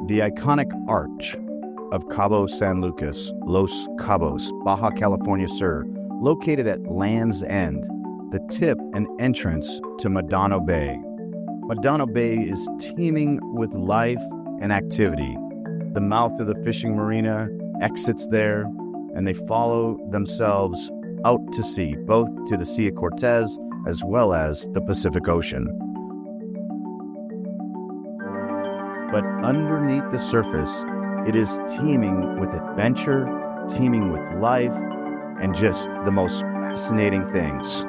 The iconic arch of Cabo San Lucas, Los Cabos, Baja California Sur, located at Land's End, the tip and entrance to Medano Bay. Medano Bay is teeming with life and activity. The mouth of the fishing marina exits there, and they follow themselves out to sea, both to the Sea of Cortez as well as the Pacific Ocean. But underneath the surface, it is teeming with adventure, teeming with life, and just the most fascinating things.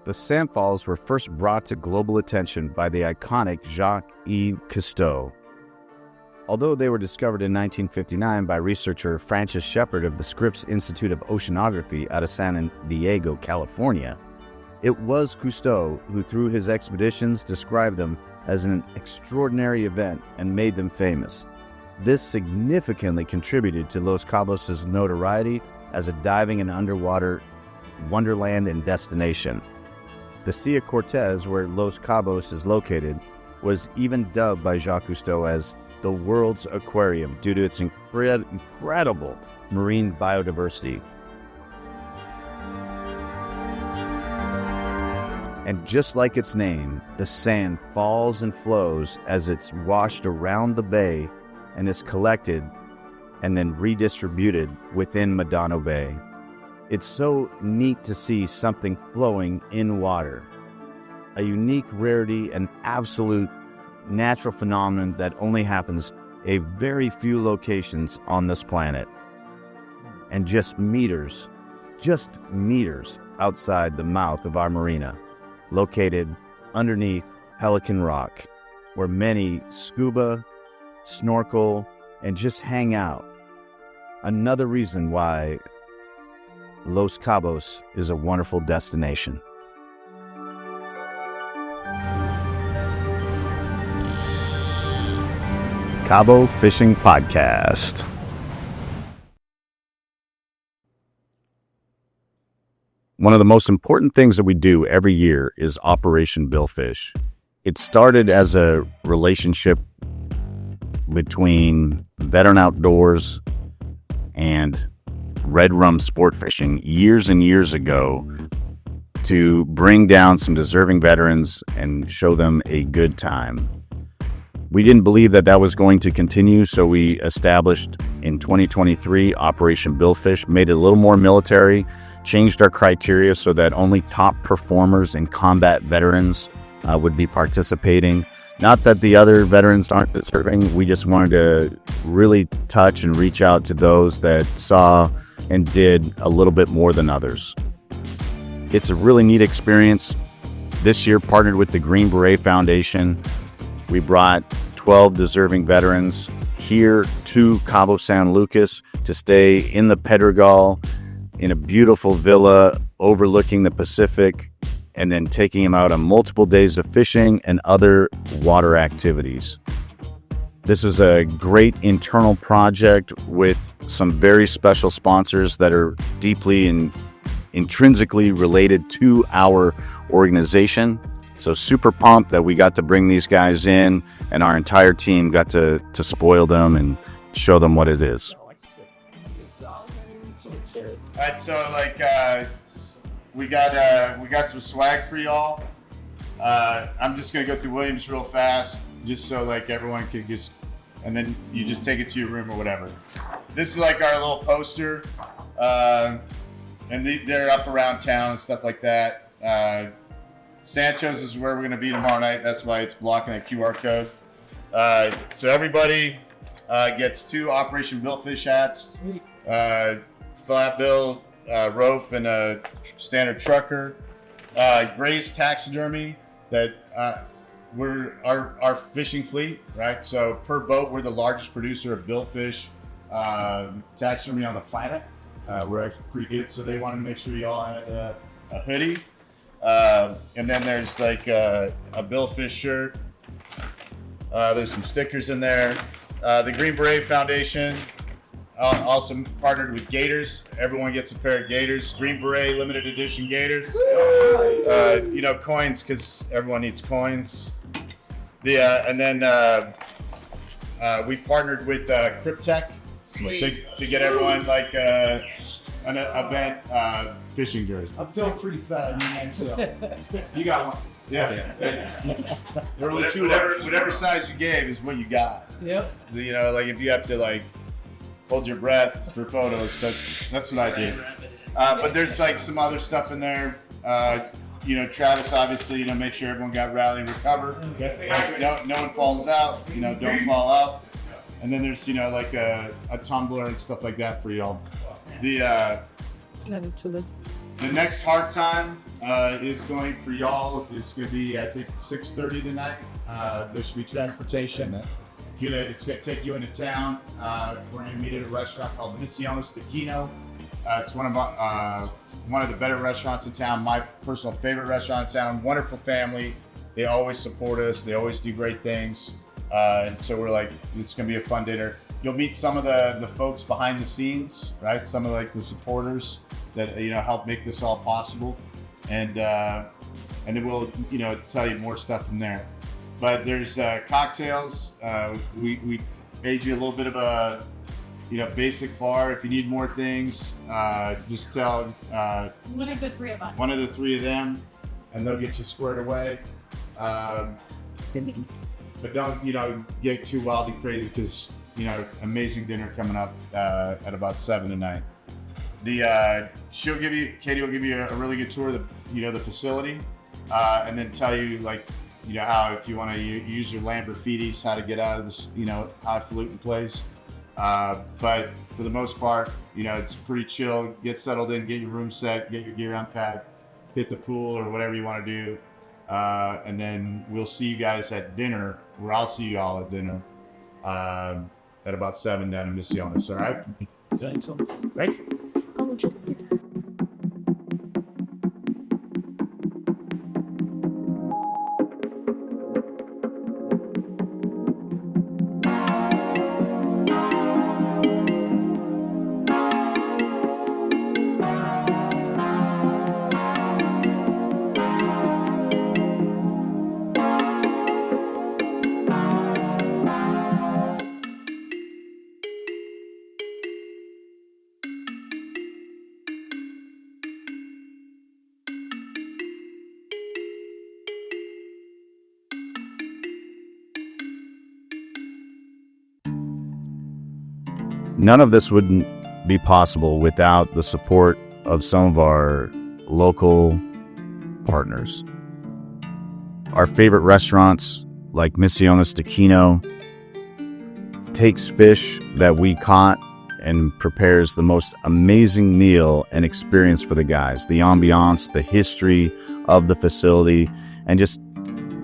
The sand falls were first brought to global attention by the iconic Jacques-Yves Cousteau. Although they were discovered in 1959 by researcher Francis Shepard of the Scripps Institute of Oceanography out of San Diego, California, it was Cousteau who, through his expeditions, described them as an extraordinary event and made them famous. This significantly contributed to Los Cabos' notoriety as a diving and underwater wonderland and destination. The Sea of Cortez, where Los Cabos is located, was even dubbed by Jacques Cousteau as the world's aquarium due to its incredible marine biodiversity. And just like its name, the sand falls and flows as it's washed around the bay and is collected and then redistributed within Medano Bay. It's so neat to see something flowing in water, a unique rarity and absolute natural phenomenon that only happens a very few locations on this planet, and just meters outside the mouth of our marina, located underneath Pelican Rock, where many scuba, snorkel, and just hang out. Another reason why Los Cabos is a wonderful destination. Cabo Fishing Podcast. One of the most important things that we do every year is Operation Billfish. It started as a relationship between Veteran Outdoors and Red Rum Sport Fishing years and years ago to bring down some deserving veterans and show them a good time. We didn't believe that was going to continue, so we established in 2023 Operation Billfish, made it a little more military, changed our criteria so that only top performers and combat veterans would be participating. Not that the other veterans aren't deserving, we just wanted to really touch and reach out to those that saw and did a little bit more than others. It's a really neat experience. This year, partnered with the Green Beret Foundation, we brought 12 deserving veterans here to Cabo San Lucas to stay in the Pedregal in a beautiful villa overlooking the Pacific, and then taking them out on multiple days of fishing and other water activities. This is a great internal project with some very special sponsors that are deeply and intrinsically related to our organization. So super pumped that we got to bring these guys in, and our entire team got to spoil them and show them what it is. All right, so we got some swag for y'all. I'm just gonna go through Williams real fast, just so everyone can and then you just take it to your room or whatever. This is our little poster, and they're up around town and stuff like that. Sancho's is where we're going to be tomorrow night. That's why it's blocking a QR code. So everybody gets 2 Operation Billfish hats, flat bill, rope, and a standard trucker. Gray's Taxidermy, that we're our fishing fleet, right? So per boat, we're the largest producer of billfish taxidermy on the planet. We're actually pretty good, so they wanted to make sure you all had a hoodie. And then there's like a billfish shirt. There's some stickers in there. The Green Beret Foundation also partnered with gaiters. Everyone gets a pair of gaiters. Green Beret limited edition gaiters. Coins, because everyone needs coins. And then we partnered with Cryptech to get everyone like an event fishing jersey. I'm feeling pretty fat. You got one. Yeah. Whatever size you gave is what you got. Yep. Like if you have to like hold your breath for photos, that's what I did. But there's like some other stuff in there. Travis obviously, make sure everyone got rally and recover. No one falls out. Don't fall out. And then there's like a tumbler and stuff like that for y'all. The next hard time is going for y'all. It's going to be, I think, 6:30 tonight. There should be transportation. It's going to take you into town. We're going to meet at a restaurant called Misiones de Kino. It's one of the better restaurants in town. My personal favorite restaurant in town. Wonderful family. They always support us. They always do great things. And so we're like, it's going to be a fun dinner. You'll meet some of the folks behind the scenes, right? Some of like the supporters that help make this all possible, and then we'll tell you more stuff from there. But there's cocktails. We made you a little bit of a basic bar. If you need more things, just tell one of the 3 of us. One of the 3 of them, and they'll get you squared away. But don't get too wild and crazy, because amazing dinner coming up at about 7 tonight. Katie will give you a really good tour of the facility, and then tell you how, if you want to use your Lamborghinis, how to get out of this highfalutin place. But for the most part, it's pretty chill. Get settled in, get your room set, get your gear unpacked, hit the pool or whatever you want to do, and then we'll see you guys at dinner, where I'll see you all at dinner at about 7 down in Misiones. All right? Right? None of this would be possible without the support of some of our local partners. Our favorite restaurants, like Misiones de Kino, takes fish that we caught and prepares the most amazing meal and experience for the guys. The ambiance, the history of the facility, and just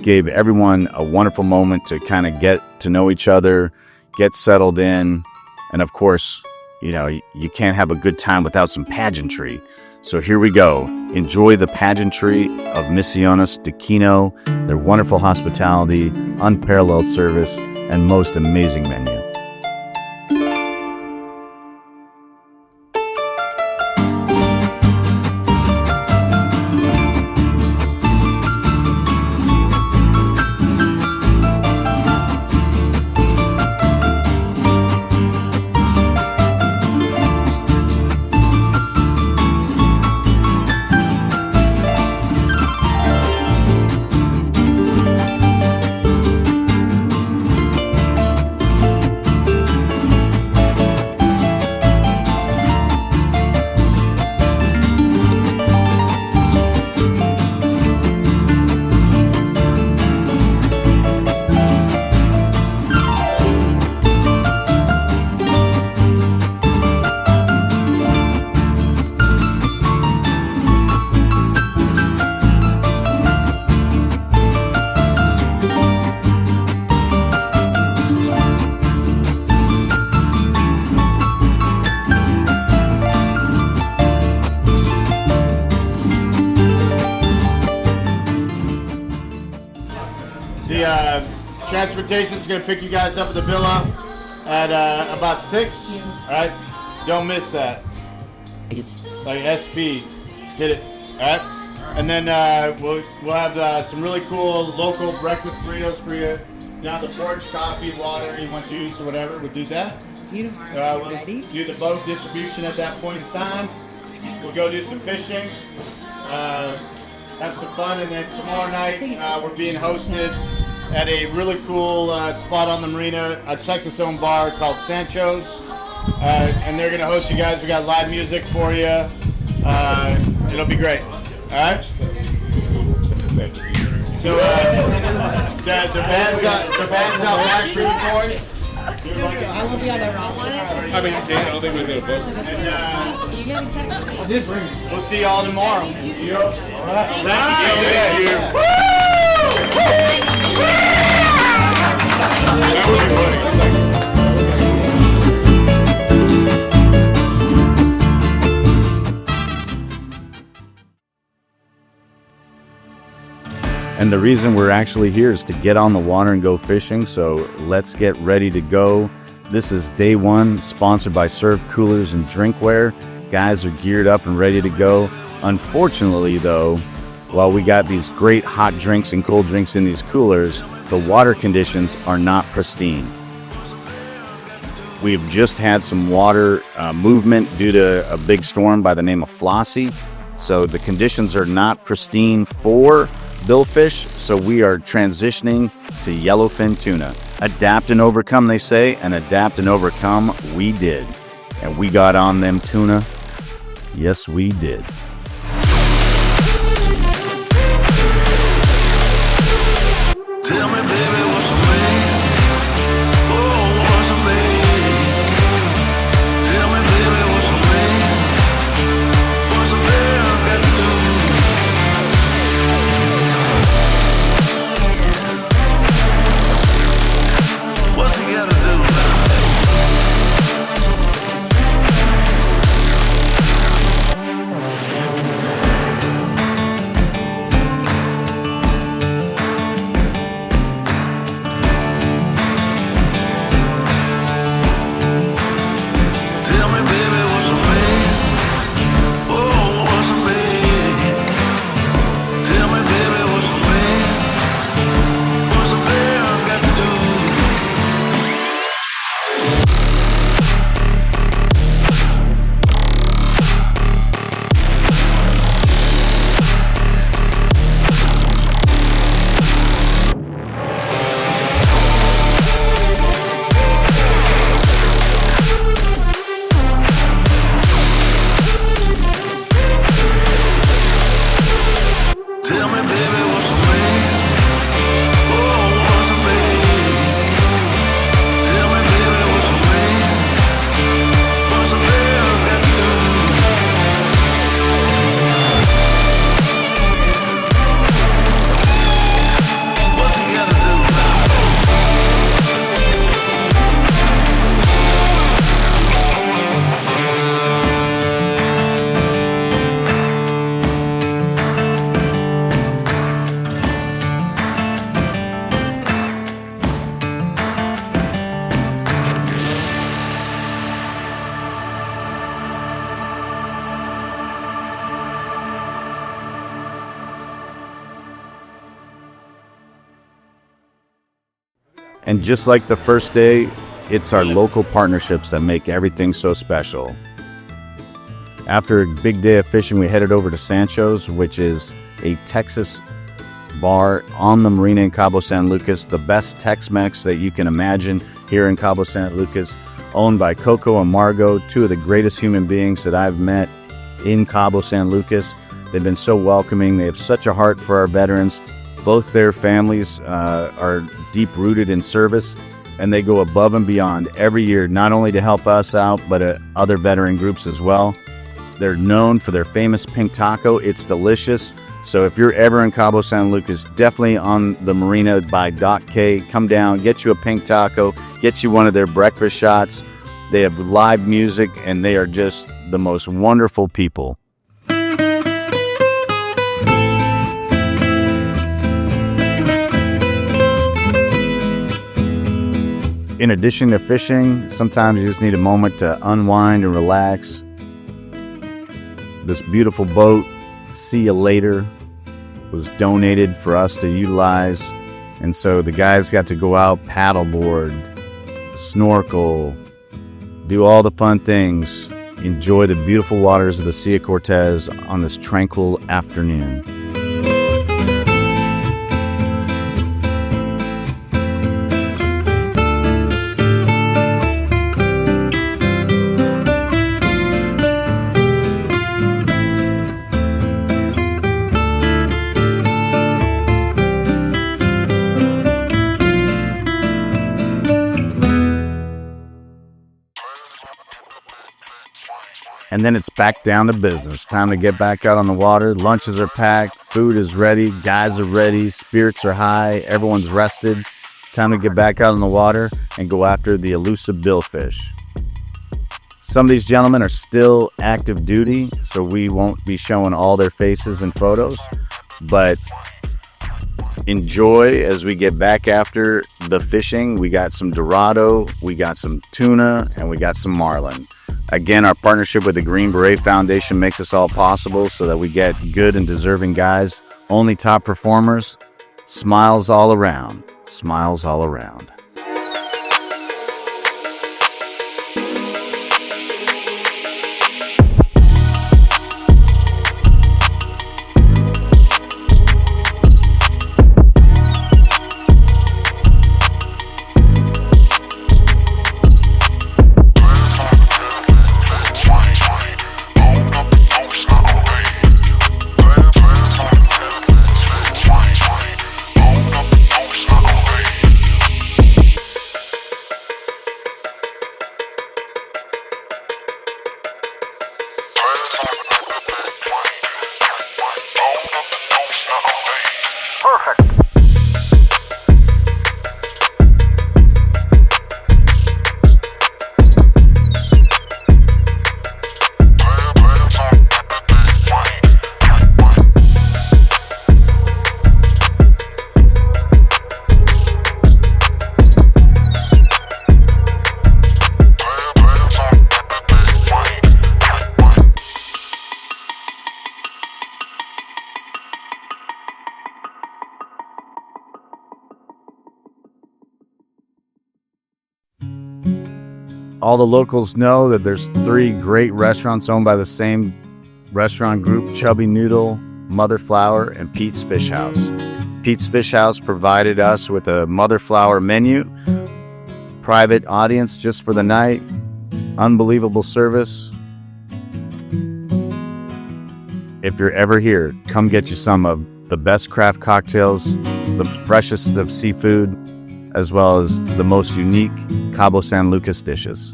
gave everyone a wonderful moment to kind of get to know each other, get settled in. And of course, you can't have a good time without some pageantry. So here we go. Enjoy the pageantry of Misiones de Kino, their wonderful hospitality, unparalleled service, and most amazing menu. The transportation's gonna pick you guys up at the villa at about 6. All right, don't miss that. Like SP, hit it. All right, and then we'll have some really cool local breakfast burritos for you. Down the porch, coffee, water, you want juice or whatever, we'll do that. See you tomorrow. We'll Ready? do the boat distribution at that point in time. We'll go do some fishing, have some fun, and then tomorrow night we're being hosted at a really cool spot on the marina, a Texas-owned bar called Sancho's, and they're gonna host you guys. We got live music for you. It'll be great. All right. So the band's out back for you boys. I will be on the wrong one. I mean, I don't think we're going to book. And You getting text? we'll see y'all tomorrow. All right. That would be funny. And the reason we're actually here is to get on the water and go fishing, so let's get ready to go. This is day 1, sponsored by Serve Coolers and Drinkware. Guys are geared up and ready to go. Unfortunately, though, while we got these great hot drinks and cold drinks in these coolers, the water conditions are not pristine. We've just had some water movement due to a big storm by the name of Flossie, so the conditions are not pristine for billfish, so we are transitioning to yellowfin tuna. Adapt and overcome, they say, and adapt and overcome we did. And we got on them tuna. Yes, we did. Tell me, baby, what's the name? Oh, what's the name? Tell me, baby, what's the name? What's the name I got to do? What's he got to do now? Tell me, baby, what's the name? Oh, what's the name? Tell me, baby, what's the name? What's the name I got to do? Tell me, baby, what's the name? Oh, what's the name? Tell me, baby, what's the name? What's the name I got to do? What's he got to do now? And just like the first day, it's our local partnerships that make everything so special. After a big day of fishing, we headed over to Sancho's, which is a Texas bar on the marina in Cabo San Lucas, the best Tex-Mex that you can imagine here in Cabo San Lucas, owned by Coco and Margot, two of the greatest human beings that I've met in Cabo San Lucas. They've been so welcoming. They have such a heart for our veterans. Both their families are deep-rooted in service, and they go above and beyond every year, not only to help us out, but other veteran groups as well. They're known for their famous pink taco. It's delicious. So if you're ever in Cabo San Lucas, definitely on the marina by Dock K, come down, get you a pink taco, get you one of their breakfast shots. They have live music, and they are just the most wonderful people. In addition to fishing, sometimes you just need a moment to unwind and relax. This beautiful boat, See Ya Later, was donated for us to utilize. And so the guys got to go out, paddleboard, snorkel, do all the fun things, enjoy the beautiful waters of the Sea of Cortez on this tranquil afternoon. And then it's back down to business. Time to get back out on the water. Lunches are packed. Food is ready. Guys are ready. Spirits are high. Everyone's rested. Time to get back out on the water and go after the elusive billfish. Some of these gentlemen are still active duty, so we won't be showing all their faces in photos. But enjoy as we get back after the fishing. We got some Dorado, we got some tuna, and we got some marlin. Again, our partnership with the Green Beret Foundation makes this all possible so that we get good and deserving guys, only top performers. Smiles all around. Smiles all around. All the locals know that there's 3 great restaurants owned by the same restaurant group: Chubby Noodle, Mother Flower, and Pete's Fish House. Pete's Fish House provided us with a Mother Flower menu, private audience just for the night, unbelievable service. If you're ever here, come get you some of the best craft cocktails, the freshest of seafood, as well as the most unique Cabo San Lucas dishes.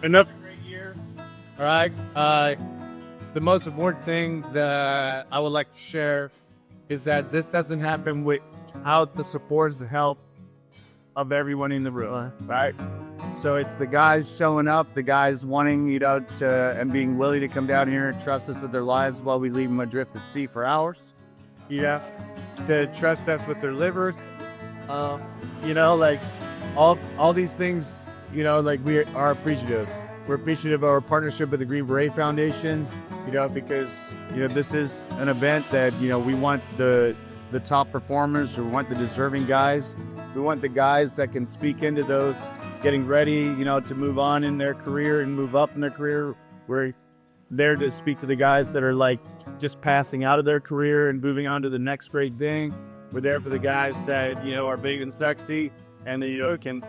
enough. Great year. All right. The most important thing that I would like to share is that this doesn't happen without the support and help of everyone in the room, right? So it's the guys showing up, the guys wanting, and being willing to come down here and trust us with their lives while we leave them adrift at sea for hours, to trust us with their livers, like all these things, we are appreciative. We're appreciative of our partnership with the Green Beret Foundation, because, this is an event that, we want the top performers, we want the deserving guys. We want the guys that can speak into those getting ready, to move on in their career and move up in their career. We're there to speak to the guys that are just passing out of their career and moving on to the next great thing. We're there for the guys that, are big and sexy and can,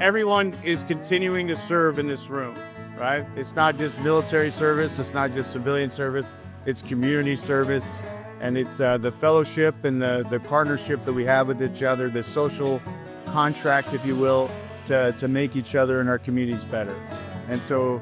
everyone is continuing to serve in this room, right? It's not just military service. It's not just civilian service. It's community service, and it's the fellowship and the partnership that we have with each other, the social contract, if you will, to make each other and our communities better. And so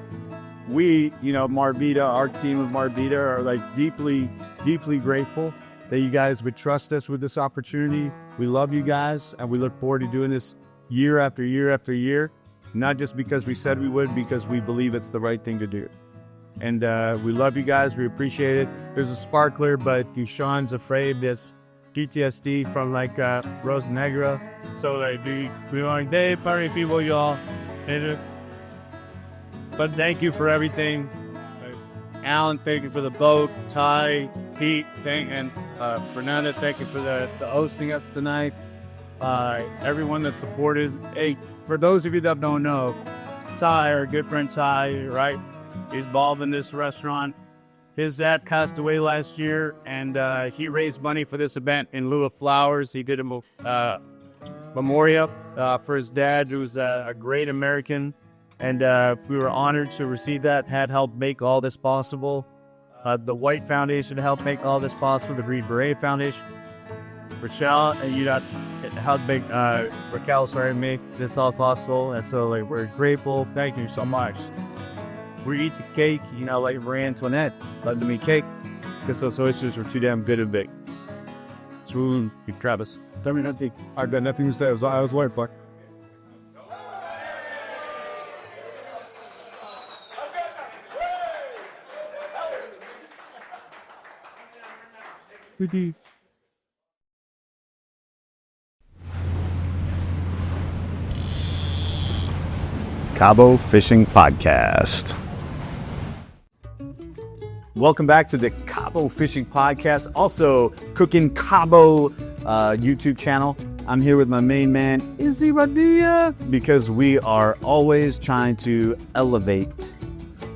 we, Marbita, our team of Marbita are deeply, deeply grateful that you guys would trust us with this opportunity. We love you guys, and we look forward to doing this year after year after year, not just because we said we would, because we believe it's the right thing to do. And we love you guys. We appreciate it. There's a sparkler, but Sean's afraid there's PTSD from Rosa Negra. So we want day party people, y'all. But thank you for everything. Alan, thank you for the boat. Ty, Pete, and Fernanda, thank you for the hosting us tonight. Everyone that supported. Hey, for those of you that don't know, Ty, our good friend Ty, right? He's involved in this restaurant. His dad passed away last year, and he raised money for this event in lieu of flowers. He did a memorial for his dad, who was a great American, and we were honored to receive that, had helped make all this possible. The White Foundation helped make all this possible, the Green Beret Foundation. Rochelle, and you got helped make, make this all possible, and so we're grateful. Thank you so much. We eat cake, like Marie Antoinette. It's like to me cake, because those oysters are too damn good and big. Swoon, Travis. Tell me nothing. I've got nothing to say. I was white, Buck. Cabo Fishing Podcast. Welcome back to the Cabo Fishing Podcast, also Cooking Cabo YouTube channel. I'm here with my main man, Issi Radia, because we are always trying to elevate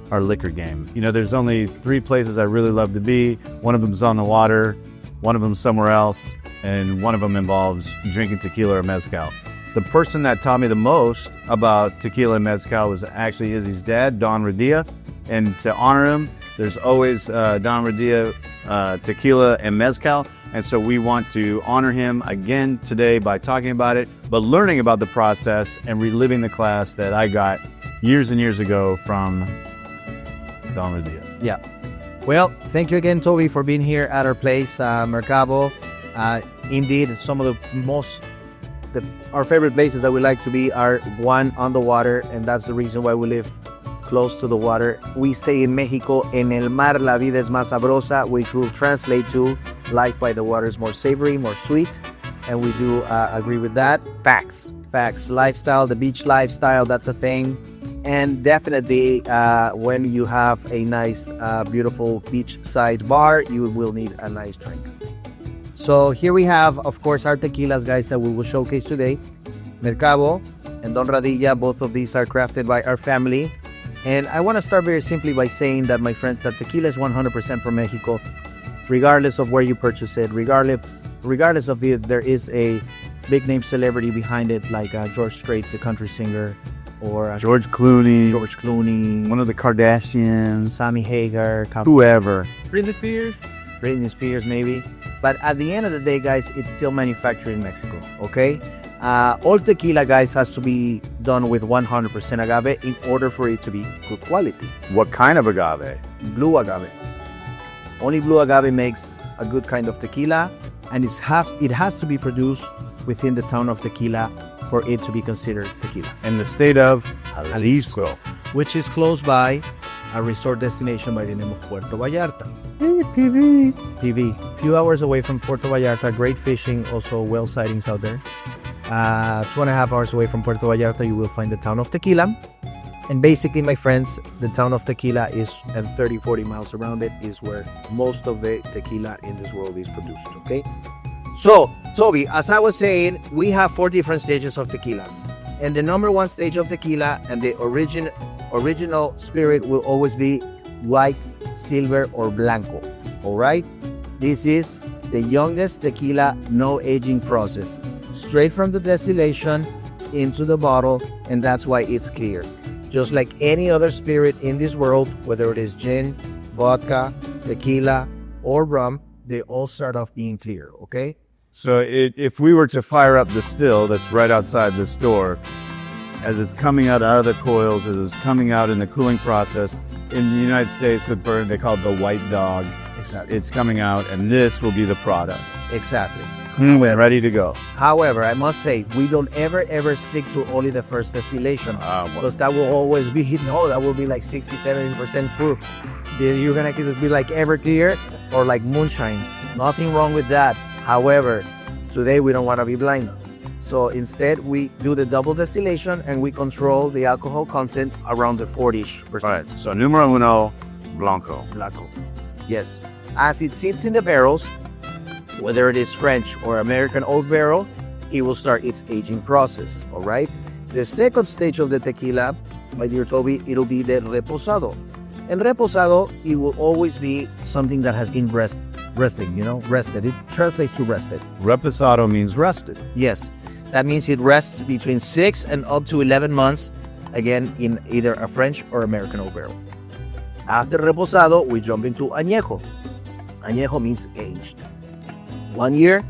our liquor game. There's only 3 places I really love to be. One of them's on the water, one of them's somewhere else, and one of them involves drinking tequila or mezcal. The person that taught me the most about tequila and mezcal was actually Izzy's dad, Don Radia. And to honor him, there's always Don Radia tequila and mezcal. And so we want to honor him again today by talking about it, but learning about the process and reliving the class that I got years and years ago from Don Radia. Yeah. Well, thank you again, Toby, for being here at our place, Mercabo. Indeed, some of our favorite places that we like to be are one on the water, and that's the reason why we live close to the water. We say in Mexico, en el mar la vida es más sabrosa, which will translate to life by the water is more savory, more sweet, and we do agree with that. Facts. Lifestyle, the beach lifestyle, that's a thing. And definitely when you have a nice, beautiful beachside bar, you will need a nice drink. So here we have, of course, our tequilas, guys, that we will showcase today. Mercabo and Don Radilla, both of these are crafted by our family. And I want to start very simply by saying that, my friends, that tequila is 100% from Mexico, regardless of where you purchase it, regardless of if there is a big name celebrity behind it, like George Strait, the country singer, or George Clooney, one of the Kardashians, Sammy Hagar, whoever. Britney Spears. Britney Spears maybe. But at the end of the day, guys, it's still manufactured in Mexico, okay? All tequila, guys, has to be done with 100% agave in order for it to be good quality. What kind of agave? Blue agave. Only blue agave makes a good kind of tequila, and it has to be produced within the town of Tequila for it to be considered tequila. In the state of Jalisco. Which is close by a resort destination by the name of Puerto Vallarta. PV. Few hours away from Puerto Vallarta, great fishing, also whale sightings out there. 2.5 hours away from Puerto Vallarta, you will find the town of Tequila. And basically, my friends, the town of Tequila is, and 30-40 miles around it, is where most of the tequila in this world is produced, okay? So, Toby, as I was saying, we have 4 different stages of tequila. And the number 1 stage of tequila and the original spirit will always be white, silver, or blanco, all right? This is the youngest tequila, no aging process. Straight from the distillation into the bottle, and that's why it's clear. Just like any other spirit in this world, whether it is gin, vodka, tequila, or rum, they all start off being clear, okay? So if we were to fire up the still that's right outside this door, as it's coming out of the coils, as it's coming out in the cooling process, in the United States with bourbon, they call it the white dog. Exactly. It's coming out, and this will be the product. Exactly. Ready to go. However, I must say, we don't ever stick to only the first distillation, because that will always be, that will be like 60-70% fruit. Then you're gonna be like Everclear or like moonshine. Nothing wrong with that. However, today we don't want to be blind. So instead, we do the double distillation and we control the alcohol content around the 40-ish%. Right. So numero uno, blanco. Blanco. Yes. As it sits in the barrels, whether it is French or American oak barrel, it will start its aging process, all right? The second stage of the tequila, my dear Toby, it'll be the reposado. And reposado, it will always be something that has been rested. It translates to rested. Reposado means rested. Yes, that means it rests between 6 and up to 11 months, again, in either a French or American oak barrel. After reposado, we jump into añejo. Añejo means aged. 1 year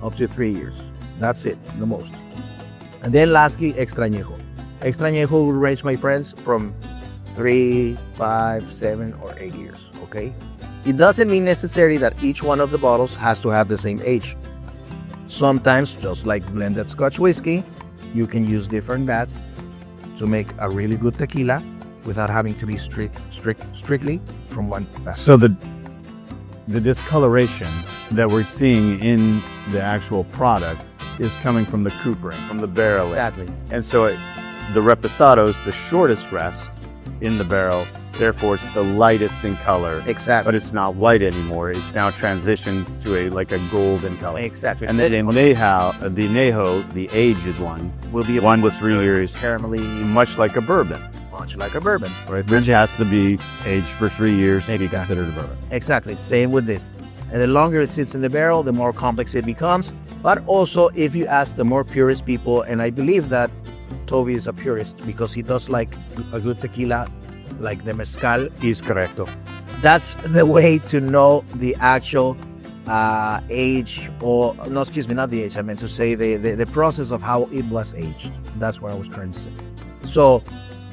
up to 3 years. That's it, the most. And then lastly, extra añejo. Extra añejo will range, my friends, from 3, 5, 7, or 8 years, okay? It doesn't mean necessarily that each one of the bottles has to have the same age. Sometimes, just like blended Scotch whiskey, you can use different vats to make a really good tequila without having to be strictly from one vat. So the discoloration that we're seeing in the actual product is coming from the coopering, from the barrel. Exactly. And so the reposado is the shortest rest in the barrel, therefore it's the lightest in color. Exactly. But it's not white anymore. It's now transitioned to a golden color. Exactly. And then the añejo, the aged one, will be one with really caramelly, much like a bourbon. Much like a bourbon. Right, which has to be aged for 3 years, maybe considered a bourbon. Exactly, same with this. And the longer it sits in the barrel, the more complex it becomes. But also, if you ask the more purist people, and I believe that Toby is a purist because he does like a good tequila, like the mezcal. Is correcto. That's the way to know the actual age, or no, excuse me, not the age. I meant to say the process of how it was aged. That's what I was trying to say. So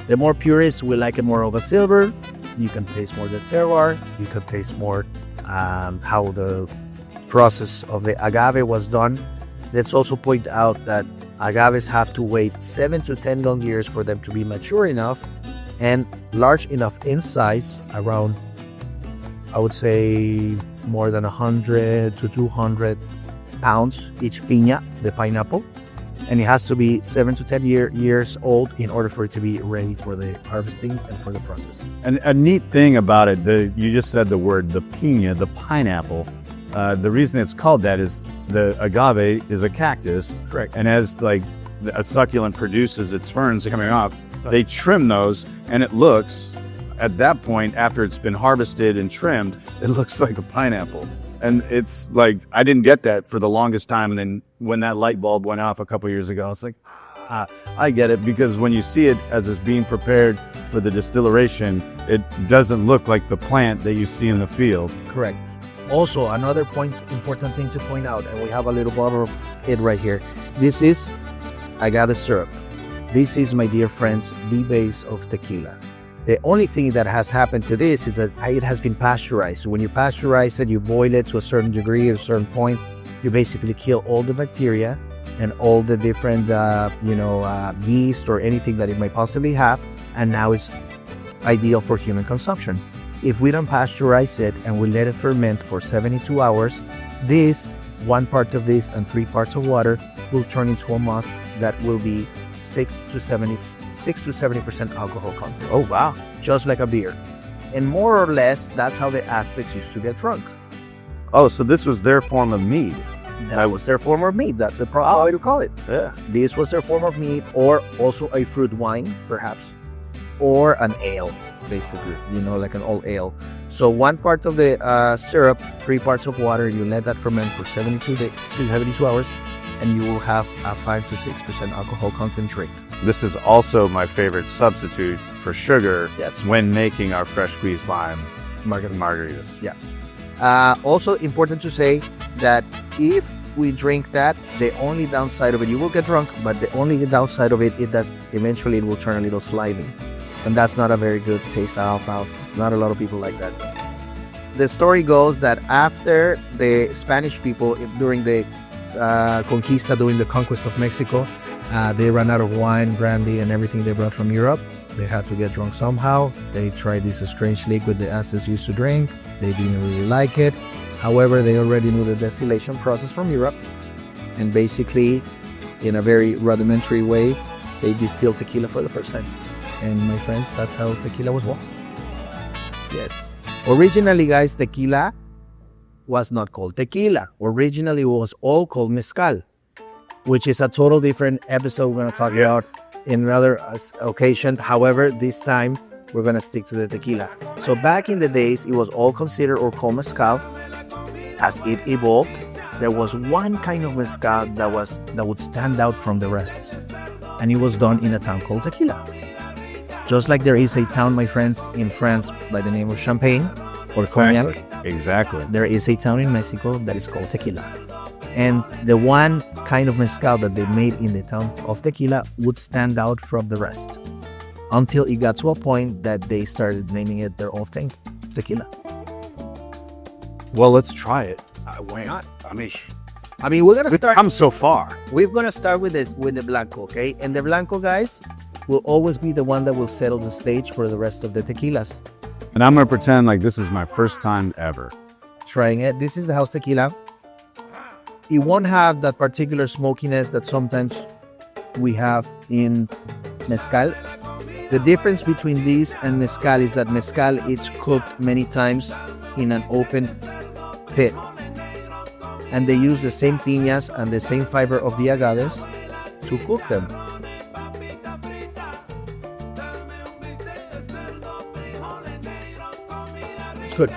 the more purists will like it more of a silver. You can taste more the terroir. You can taste more how the process of the agave was done. Let's also point out that agaves have to wait 7 to 10 long years for them to be mature enough and large enough in size, around, I would say, more than 100 to 200 pounds each piña, the pineapple. And it has to be 7 to 10 years old in order for it to be ready for the harvesting and for the process. And a neat thing about it, you just said the word, the piña, the pineapple. The reason it's called that is the agave is a cactus. Correct. And as like a succulent produces its ferns coming off, they trim those, and it looks, at that point, after it's been harvested and trimmed, it looks like a pineapple. And it's like, I didn't get that for the longest time. And then when that light bulb went off a couple years ago, I was like, I get it. Because when you see it as it's being prepared for the distillation, it doesn't look like the plant that you see in the field. Correct. Also, another important thing to point out, and we have a little bottle of it right here. This is agave syrup. This is, my dear friends, the base of tequila. The only thing that has happened to this is that it has been pasteurized. When you pasteurize it, you boil it to a certain degree, at a certain point, you basically kill all the bacteria and all the different, yeast or anything that it might possibly have, and now it's ideal for human consumption. If we don't pasteurize it and we let it ferment for 72 hours, this, 1 part of this and 3 parts of water, will turn into a must that will be 6 to 70% alcohol content. Oh, wow. Just like a beer. And more or less, that's how the Aztecs used to get drunk. Oh, so this was their form of mead. That was their form of mead. That's the proper way to call it. Yeah. This was their form of mead, or also a fruit wine, perhaps, or an ale, basically, like an old ale. So 1 part of the syrup, 3 parts of water, you let that ferment for 72 hours, and you will have a 5 to 6% alcohol content drink. This is also my favorite substitute for sugar. Yes. When making our fresh squeezed lime margaritas. Yeah. Also important to say that if we drink that, the only downside of it, you will get drunk, but the only downside of it, eventually it will turn a little slimy. And that's not a very good taste out of mouth. Not a lot of people like that. The story goes that after the Spanish people, during the conquista, during the conquest of Mexico, they ran out of wine, brandy, and everything they brought from Europe. They had to get drunk somehow. They tried this strange liquid the Aztecs used to drink. They didn't really like it. However, they already knew the distillation process from Europe. And basically, in a very rudimentary way, they distilled tequila for the first time. And my friends, that's how tequila was born. Yes. Originally, guys, tequila was not called tequila. Originally, it was all called mezcal, which is a total different episode we're going to talk about in another occasion. However, this time, we're going to stick to the tequila. So back in the days, it was all considered or called mezcal. As it evolved, there was one kind of mezcal that would stand out from the rest. And it was done in a town called Tequila. Just like there is a town, my friends, in France by the name of Champagne or Cognac. Exactly. There is a town in Mexico that is called Tequila. And the one kind of mezcal that they made in the town of Tequila would stand out from the rest. Until it got to a point that they started naming it their own thing, Tequila. Well, let's try it. Why not? I mean, we're gonna start. We've come so far. We're gonna start with the Blanco, okay? And the Blanco, guys, will always be the one that will settle the stage for the rest of the tequilas. And I'm gonna pretend like this is my first time ever trying it. This is the house tequila. It won't have that particular smokiness that sometimes we have in mezcal. The difference between this and mezcal is that mezcal is cooked many times in an open pit, and they use the same piñas and the same fiber of the agaves to cook them. It's good.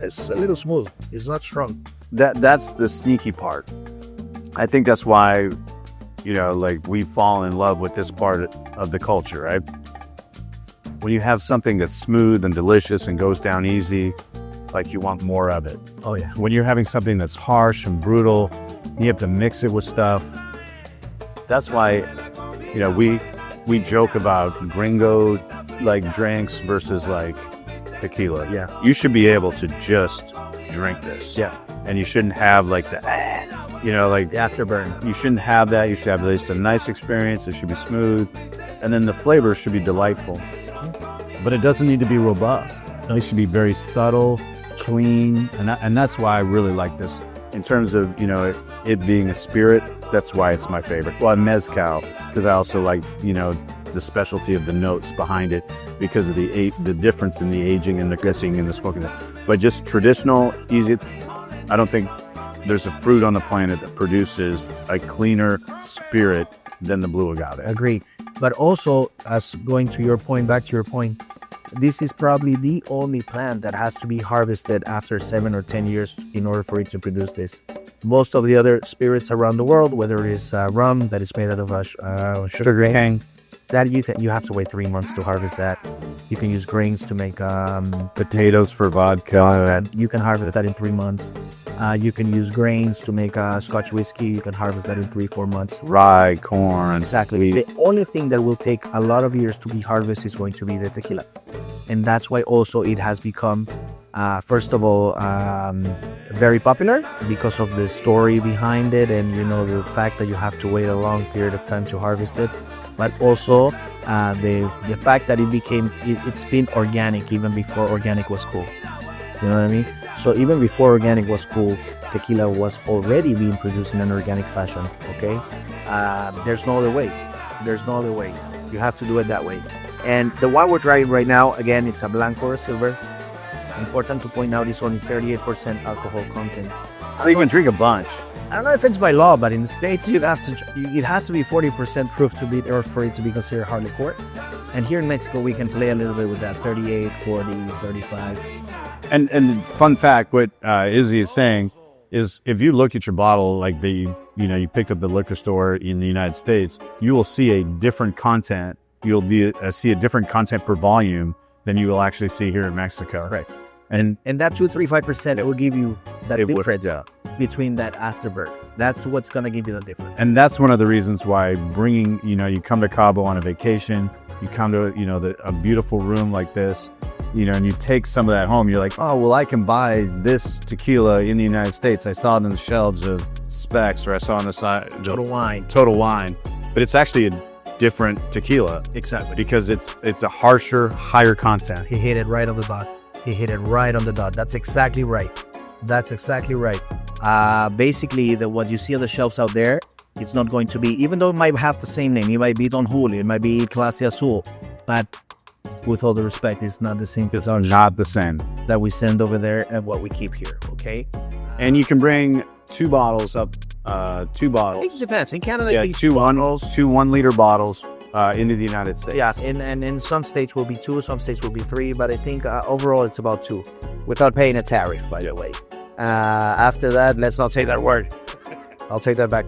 It's a little smooth. It's not strong. That's the sneaky part. I think that's why, we fall in love with this part of the culture, right? When you have something that's smooth and delicious and goes down easy, like you want more of it. Oh yeah. When you're having something that's harsh and brutal, you have to mix it with stuff. That's why, we joke about gringo drinks versus tequila. Yeah. You should be able to just drink this. Yeah. And you shouldn't have the afterburn. You shouldn't have that. You should have at least a nice experience. It should be smooth. And then the flavor should be delightful. But it doesn't need to be robust. It should be very subtle, clean. And that's why I really like this. In terms of, it being a spirit, that's why it's my favorite. Well, mezcal, because I also like, the specialty of the notes behind it because of the difference in the aging and the guessing and the smoking. But just traditional, easy. I don't think there's a fruit on the planet that produces a cleaner spirit than the blue agave. Agree. But also, as going to your point, back to your point, this is probably the only plant that has to be harvested after 7 or 10 years in order for it to produce this. Most of the other spirits around the world, whether it is rum that is made out of sugar cane, that you have to wait 3 months to harvest that. You can use grains to make Potatoes for vodka. you can harvest that in 3 months. You can use grains to make Scotch whiskey. You can harvest that in 3-4 months. Rye, corn. Exactly. The only thing that will take a lot of years to be harvested is going to be the tequila. And that's why also it has become, first of all, very popular because of the story behind it and, the fact that you have to wait a long period of time to harvest it. But also the fact that it's been organic even before organic was cool. You know what I mean? So even before organic was cool, tequila was already being produced in an organic fashion, okay? There's no other way. There's no other way. You have to do it that way. And the one we're trying right now, again, it's a blanco or silver. Important to point out, it's only 38% alcohol content. So you can drink a bunch. I don't know if it's by law, but in the States, it has to be 40% proof to be, or for it to be considered hard liquor. And here in Mexico, we can play a little bit with that 38, 40, 35. And fun fact, what Issi is saying is if you look at your bottle, like you picked up the liquor store in the United States, you will see a different content. You'll see a different content per volume than you will actually see here in Mexico. Right. And that 2-3-5%, it will give you that difference between that afterbirth. That's what's going to give you the difference. And that's one of the reasons why bringing, you come to Cabo on a vacation, you come to, a beautiful room like this, and you take some of that home. You're like, oh, well, I can buy this tequila in the United States. I saw it on the shelves of Specs, or I saw it on the side Total Wine. But it's actually a different tequila. Exactly. Because it's a harsher, higher content. He hit it right on the dot. That's exactly right. Basically, what you see on the shelves out there, it's not going to be, even though it might have the same name, it might be Don Julio, it might be Clase Azul, but with all the respect, it's not the same. It's not the same that we send over there and what we keep here, okay? And you can bring 2 bottles up, 2 bottles. It depends. In Canada, yeah, 2 bottles, 2 1-liter bottles into the United States. Yeah, and in some states will be 2, some states will be 3, but I think overall it's about 2, without paying a tariff, by the way. After that, let's not say that word. I'll take that back.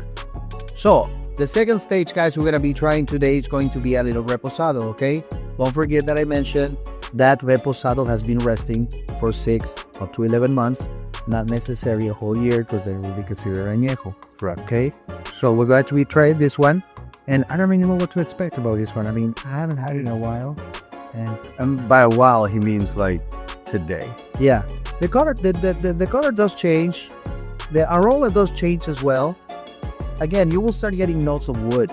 So, the second stage, guys, we're going to be trying today is going to be a little reposado, okay? Don't forget that I mentioned that reposado has been resting for 6 up to 11 months, not necessarily a whole year, because they will be considered añejo. Correct. Okay? So, we're going to be trying this one, and I don't really know what to expect about this one. I mean, I haven't had it in a while, and by a while, he means like today. Yeah. The color, the color does change. The aroma does change as well. Again, you will start getting notes of wood,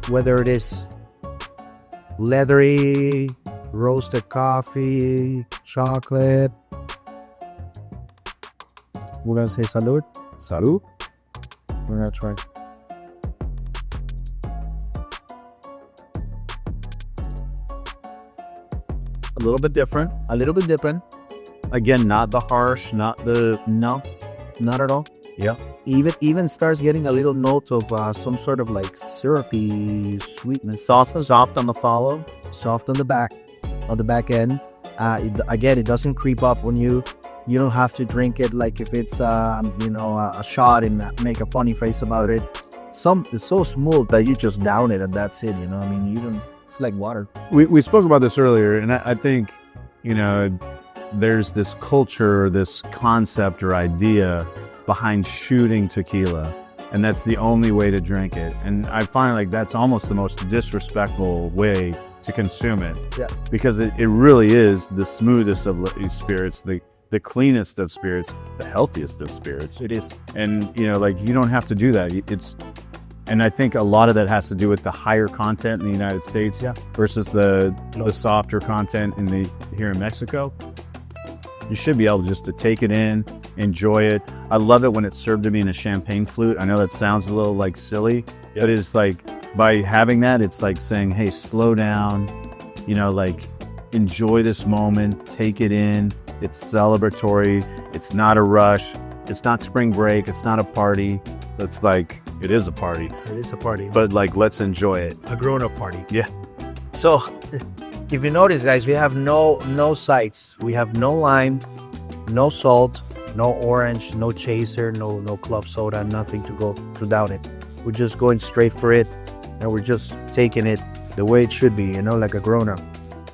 whether it is leathery, roasted coffee, chocolate. We're going to say salud. Salud. We're going to try. A little bit different. Again, not the harsh, not the... No, not at all. Yeah. Even starts getting a little note of some sort of like syrupy sweetness. Soft on the follow. Soft on the back end. It doesn't creep up when you don't have to drink it like if it's a shot and make a funny face about it. It's so smooth that you just down it and that's it. I mean, you don't. It's like water. We spoke about this earlier, and I think there's this culture, this concept or idea behind shooting tequila, and that's the only way to drink it. And I find like that's almost the most disrespectful way to consume it. Yeah. Because it really is the smoothest of spirits, the cleanest of spirits, the healthiest of spirits. It is. And you don't have to do that. And I think a lot of that has to do with the higher content in the United States, versus the softer content here in Mexico. You should be able just to take it in, enjoy it. I love it when it's served to me in a champagne flute. I know that sounds a little like silly, but it's like by having that, it's like saying, hey, slow down, enjoy this moment, take it in. It's celebratory. It's not a rush. It's not spring break. It's not a party. It's like, it is a party. It is a party. But let's enjoy it. A grown-up party. Yeah. So, if you notice, guys, we have no sides. We have no lime, no salt, no orange, no chaser, no club soda, nothing to go to down it. We're just going straight for it, and we're just taking it the way it should be, like a grown-up.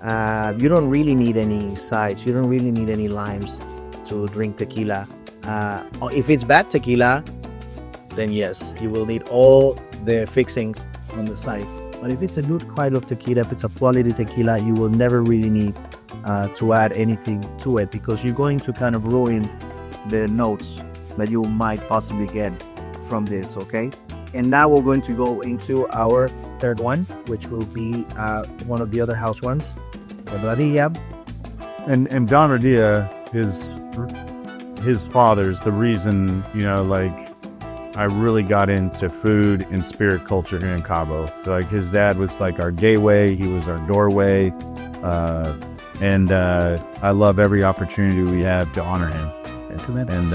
You don't really need any sides. You don't really need any limes to drink tequila. If it's bad tequila, then yes, you will need all the fixings on the side. But if it's a good kind of tequila, if it's a quality tequila, you will never really need to add anything to it, because you're going to kind of ruin the notes that you might possibly get from this, okay? And now we're going to go into our third one, which will be one of the other house ones, Rodilla. And Don Rodilla, his father's the reason, like, I really got into food and spirit culture here in Cabo. Like, his dad was like our gateway, he was our doorway, and I love every opportunity we have to honor him. And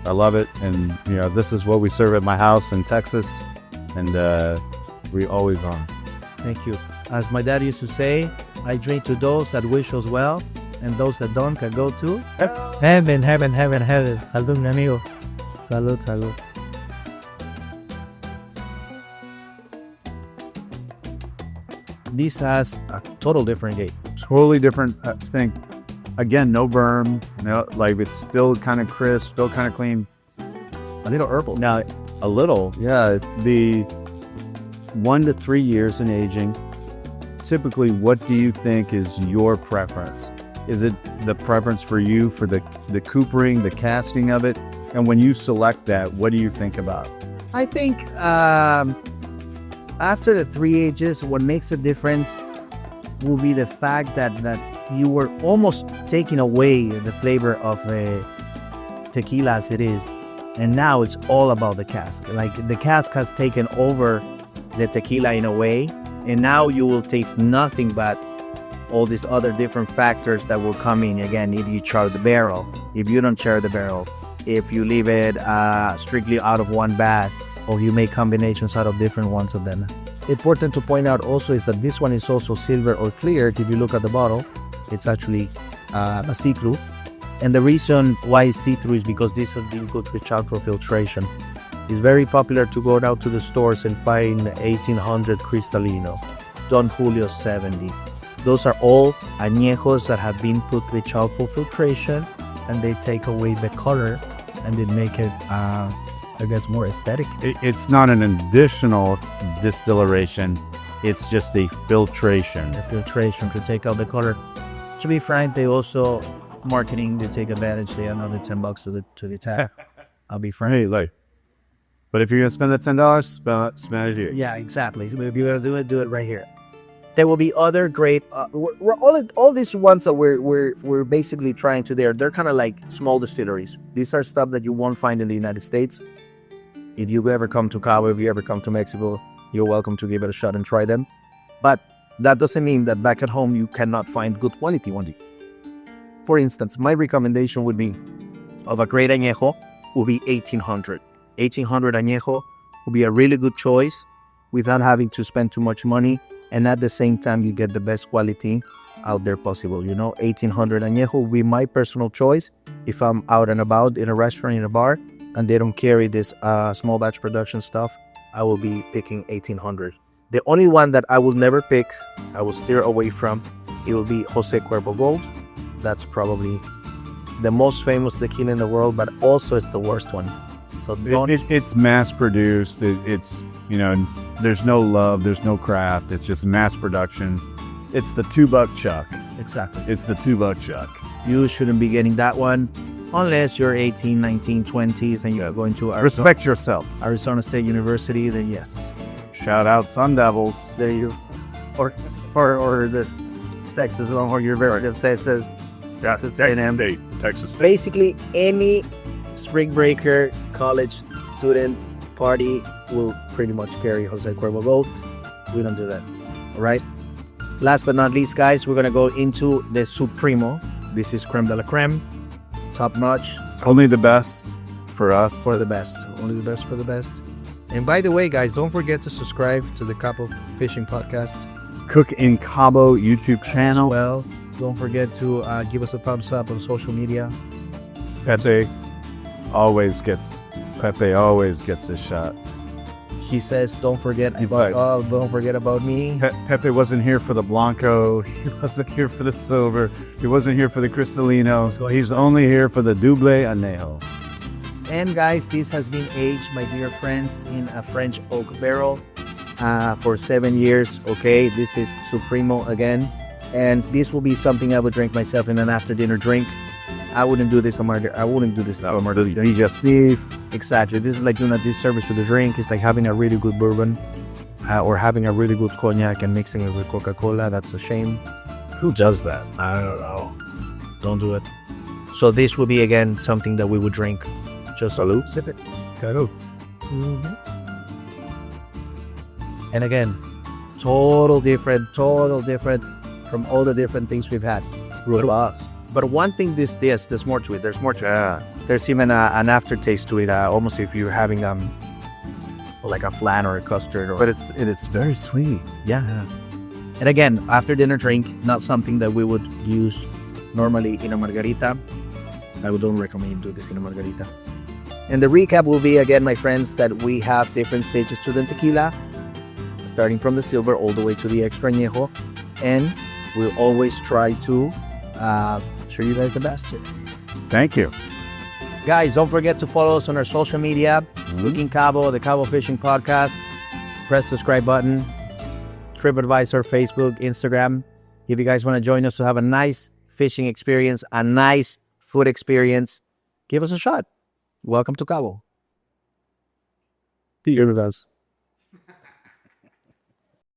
I love it. And this is what we serve at my house in Texas, and we always honor. Thank you. As my dad used to say, I drink to those that wish us well, and those that don't can go to Heaven. Salud, mi amigo. Salud. This has a total different gate. Totally different thing. Again, no berm. No, like, it's still kind of crisp, still kind of clean. A little herbal. Now, a little, yeah. The 1 to 3 years in aging. Typically, what do you think is your preference? Is it the preference for you for the coopering, the casting of it? And when you select that, what do you think about? I think after the 3 ages, what makes a difference will be the fact that you were almost taking away the flavor of the tequila as it is. And now it's all about the cask. Like, the cask has taken over the tequila in a way. And now you will taste nothing but all these other different factors that will come in. Again, if you char the barrel, if you don't char the barrel, if you leave it strictly out of one bat, or you make combinations out of different ones of them. Important to point out also is that this one is also silver or cleared. If you look at the bottle, it's actually a see-through. And the reason why it's see-through is because this has been good with charcoal filtration. It's very popular to go down to the stores and find 1800 Cristalino, Don Julio 70. Those are all añejos that have been put with charcoal filtration, and they take away the color and they make it, more aesthetic. It's not an additional distillation. It's just a filtration. The filtration to take out the color. To be frank, they also marketing to take advantage. They another $10 to the tab. I'll be frank. Hey, but if you're gonna spend that $10, spend it here. Yeah, exactly. So if you're gonna do it right here. There will be other great. All these ones that we're basically trying to they're kind of like small distilleries. These are stuff that you won't find in the United States. If you ever come to Cabo, if you ever come to Mexico, you're welcome to give it a shot and try them. But that doesn't mean that back at home you cannot find good quality one. For instance, my recommendation would be of a great añejo would be 1800. 1800 añejo would be a really good choice without having to spend too much money, and at the same time you get the best quality out there possible. 1800 añejo would be my personal choice if I'm out and about in a restaurant, in a bar, and they don't carry this small batch production stuff. I will be picking 1800. The only one that I will never pick, I will steer away from, it will be Jose Cuervo Gold. That's probably the most famous tequila in the world, but also it's the worst one. So it's mass produced. It's there's no love, there's no craft. It's just mass production. It's the $2 chuck. Exactly. It's the $2 chuck. You shouldn't be getting that one unless you're 18, 19, 20s and you're going to respect yourself. Arizona State University. Then yes. Shout out Sun Devils. There you, or the Texas Longhorn University that says Texas A&M, Texas. Basically, any spring breaker college student party will pretty much carry Jose Cuervo Gold. We don't do that. All right. Last but not least, guys, we're gonna go into the Supremo. This is creme de la creme, top notch. Only the best for us. For the best. Only the best for the best. And by the way, guys, don't forget to subscribe to the Cabo Fishing Podcast. Cook in Cabo YouTube channel. Well, don't forget to give us a thumbs up on social media. Pepe always gets a shot. he says, don't forget about me. Pepe wasn't here for the Blanco. He wasn't here for the silver. He wasn't here for the Cristalino. He's only here for the Double Anejo. And guys, this has been aged, my dear friends, in a French oak barrel for 7 years. Okay, this is Supremo again. And this will be something I would drink myself in an after dinner drink. I wouldn't do this on margarita. I wouldn't do this on margarita. Exactly. This is like doing a disservice to the drink. It's like having a really good bourbon or having a really good cognac and mixing it with Coca-Cola. That's a shame. Who does that? I don't know. Don't do it. So this will be, again, something that we would drink. Just salute. Sip it. Salud. Mm-hmm. And again, total different from all the different things we've had. But one thing, there's more to it. There's more to it. There's even an aftertaste to it, almost if you're having like a flan or a custard. But it's very sweet. Yeah. And again, after dinner drink, not something that we would use normally in a margarita. I don't recommend you do this in a margarita. And the recap will be, again, my friends, that we have different stages to the tequila, starting from the silver all the way to the extra añejo. And we'll always try to show you guys the best here. Thank you. Guys, don't forget to follow us on our social media. Looking Cabo, the Cabo Fishing Podcast. Press the subscribe button. TripAdvisor, Facebook, Instagram. If you guys want to join us to have a nice fishing experience, a nice food experience, give us a shot. Welcome to Cabo. Here it is.